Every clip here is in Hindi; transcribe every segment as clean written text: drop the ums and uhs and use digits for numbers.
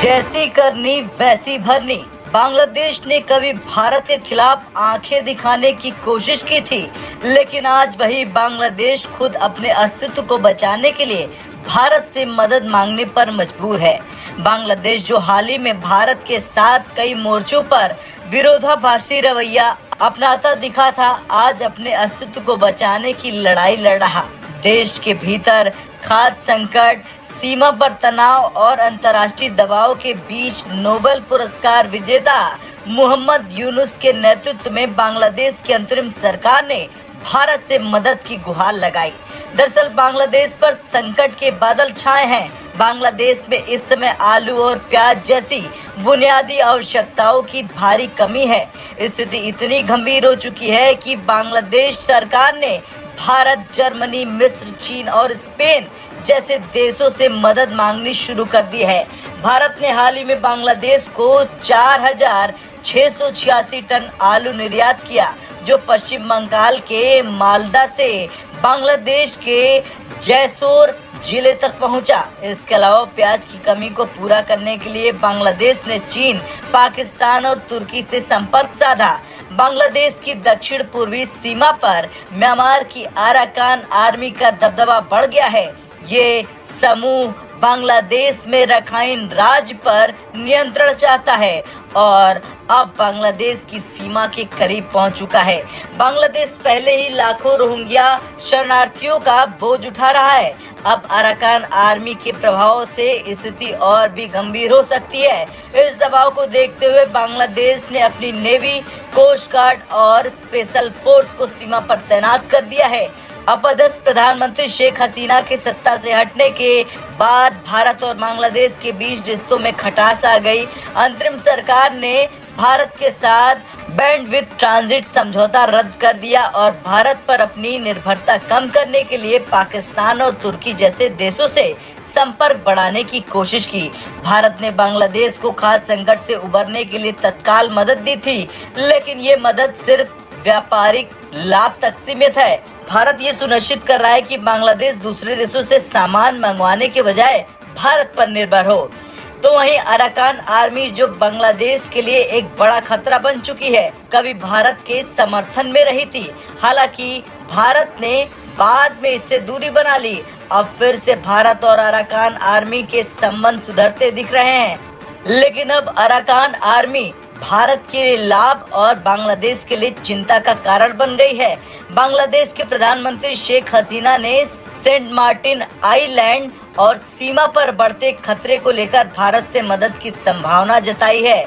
जैसी करनी वैसी भरनी। बांग्लादेश ने कभी भारत के खिलाफ आंखें दिखाने की कोशिश की थी, लेकिन आज वही बांग्लादेश खुद अपने अस्तित्व को बचाने के लिए भारत से मदद मांगने पर मजबूर है। बांग्लादेश जो हाल ही में भारत के साथ कई मोर्चों पर विरोधाभासी रवैया अपनाता दिखा था, आज अपने अस्तित्व को बचाने की लड़ाई लड़ रहा। देश के भीतर खाद्य संकट, सीमा पर तनाव और अंतर्राष्ट्रीय दबाव के बीच नोबेल पुरस्कार विजेता मोहम्मद यूनुस के नेतृत्व में बांग्लादेश की अंतरिम सरकार ने भारत से मदद की गुहार लगाई। दरअसल बांग्लादेश पर संकट के बादल छाए हैं। बांग्लादेश में इस समय आलू और प्याज जैसी बुनियादी आवश्यकताओं की भारी कमी है। स्थिति इतनी गंभीर हो चुकी है कि बांग्लादेश सरकार ने भारत, जर्मनी, मिस्र, चीन और स्पेन जैसे देशों से मदद मांगनी शुरू कर दी है। भारत ने हाल ही में बांग्लादेश को 4,686 टन आलू निर्यात किया, जो पश्चिम बंगाल के मालदा से बांग्लादेश के जैसोर जिले तक पहुंचा। इसके अलावा प्याज की कमी को पूरा करने के लिए बांग्लादेश ने चीन, पाकिस्तान और तुर्की से संपर्क साधा। बांग्लादेश की दक्षिण पूर्वी सीमा पर म्यांमार की अराकान आर्मी का दबदबा बढ़ गया है। ये समूह बांग्लादेश में रखाइन राज्य पर नियंत्रण चाहता है और अब बांग्लादेश की सीमा के करीब पहुंच चुका है। बांग्लादेश पहले ही लाखों रोहिंग्या शरणार्थियों का बोझ उठा रहा है। अब अराकान आर्मी के प्रभाव से स्थिति और भी गंभीर हो सकती है। इस दबाव को देखते हुए बांग्लादेश ने अपनी नेवी, कोस्ट गार्ड और स्पेशल फोर्स को सीमा पर तैनात कर दिया है। अपदस्थ प्रधानमंत्री शेख हसीना के सत्ता से हटने के बाद भारत और बांग्लादेश के बीच रिश्तों में खटास आ गई। अंतरिम सरकार ने भारत के साथ बैंडविड्थ ट्रांजिट समझौता रद्द कर दिया और भारत पर अपनी निर्भरता कम करने के लिए पाकिस्तान और तुर्की जैसे देशों से संपर्क बढ़ाने की कोशिश की। भारत ने बांग्लादेश को खाद्य संकट से उबरने के लिए तत्काल मदद दी थी, लेकिन ये मदद सिर्फ व्यापारिक लाभ तक सीमित है। भारत ये सुनिश्चित कर रहा है कि बांग्लादेश दूसरे देशों से सामान मंगवाने के बजाय भारत पर निर्भर हो। तो वहीं अराकान आर्मी, जो बांग्लादेश के लिए एक बड़ा खतरा बन चुकी है, कभी भारत के समर्थन में रही थी। हालांकि भारत ने बाद में इससे दूरी बना ली। अब फिर से भारत और अराकान आर्मी के संबंध सुधरते दिख रहे हैं, लेकिन अब अराकान आर्मी भारत के लिए लाभ और बांग्लादेश के लिए चिंता का कारण बन गई है। बांग्लादेश के प्रधानमंत्री शेख हसीना ने सेंट मार्टिन आइलैंड और सीमा पर बढ़ते खतरे को लेकर भारत से मदद की संभावना जताई है।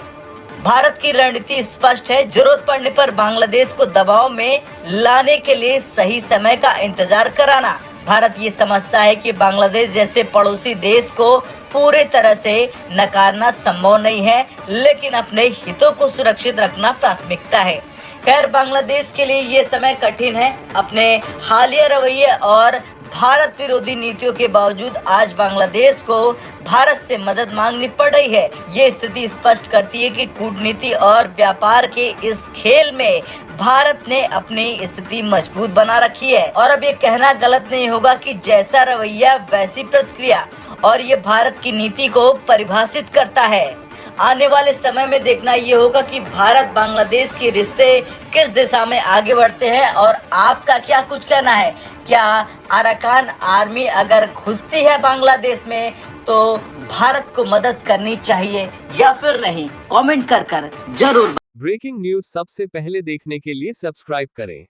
भारत की रणनीति स्पष्ट है, जरूरत पड़ने पर बांग्लादेश को दबाव में लाने के लिए सही समय का इंतजार कराना। भारत ये समझता है कि बांग्लादेश जैसे पड़ोसी देश को पूरे तरह से नकारना संभव नहीं है, लेकिन अपने हितों को सुरक्षित रखना प्राथमिकता है। खैर, बांग्लादेश के लिए ये समय कठिन है। अपने हालिया रवैये और भारत विरोधी नीतियों के बावजूद आज बांग्लादेश को भारत से मदद मांगनी पड़ रही है। ये स्थिति स्पष्ट करती है कि कूटनीति और व्यापार के इस खेल में भारत ने अपनी स्थिति मजबूत बना रखी है और अब ये कहना गलत नहीं होगा कि जैसा रवैया वैसी प्रतिक्रिया, और ये भारत की नीति को परिभाषित करता है। आने वाले समय में देखना ये होगा कि भारत बांग्लादेश के रिश्ते किस दिशा में आगे बढ़ते हैं। और आपका क्या कुछ कहना है? क्या अराकान आर्मी अगर घुसती है बांग्लादेश में तो भारत को मदद करनी चाहिए या फिर नहीं? कमेंट कर जरूर। ब्रेकिंग न्यूज सबसे पहले देखने के लिए सब्सक्राइब करें।